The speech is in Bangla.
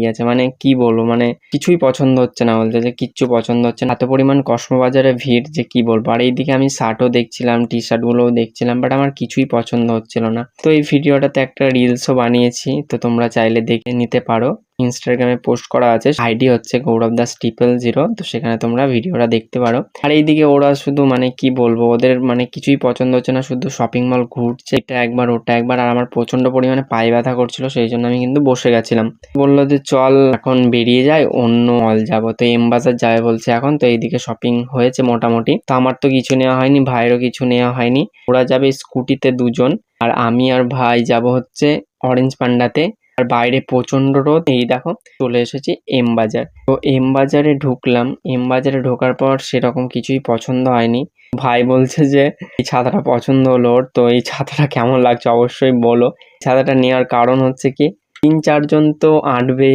গেছে, মানে কি বলবো, মানে কিছুই পছন্দ হচ্ছে না, বলতে যে কিচ্ছু পছন্দ হচ্ছে না, এত পরিমাণ কসমোবাজারে ভিড় যে কি বলবো। আর এইদিকে আমি শার্টও দেখছিলাম, টি শার্ট গুলোও দেখছিলাম, বাট আমার কিছুই পছন্দ হচ্ছিল না। তো এই ভিডিওটাতে একটা রিলসও বানিয়েছি, তো তোমরা চাইলে দেখে নিতে পারো। ইনস্টাগ্রামে পোস্ট করা আছে, আইডি হচ্ছে গৌরব দাস 000, তো সেখানে তোমরা ভিডিওটা দেখতে পারো। আর এইদিকে ওরা শুধু মানে কি বলবো, ওদের মানে কিছুই পছন্দ হচ্ছে না, শুধু শপিং মল ঘুরছে, এটা একবার ওটা একবার। আর আমার প্রচন্ড পরিমাণে পায়ে ব্যথা করছিল, সেই জন্য আমি কিন্তু বসে গেছিলাম। বললো যে চল এখন বেরিয়ে যাই, অন্য মল যাবো, তো এম বাজার যাবে বলছে এখন। তো এইদিকে শপিং হয়েছে মোটামুটি, তো আমার তো কিছু নেওয়া হয়নি, ভাইয়েরও কিছু নেওয়া হয়নি। ওরা যাবে স্কুটিতে 2জন, আর আমি আর ভাই যাব হচ্ছে অরেঞ্জ পান্ডাতে। আর বাইরে প্রচন্ড রোদ। এই দেখো চলে এসেছি এম বাজার। তো এম বাজারে ঢুকলাম, এম বাজারে ঢোকার পর সেরকম কিছুই পছন্দ হয়নি। ভাই বলছে যে এই ছাতাটা পছন্দ হলো ওর, তো এই ছাতাটা কেমন লাগছে অবশ্যই বলো। ছাতাটা নেওয়ার কারণ হচ্ছে কি, 3-4 জন তো আঁটবে এই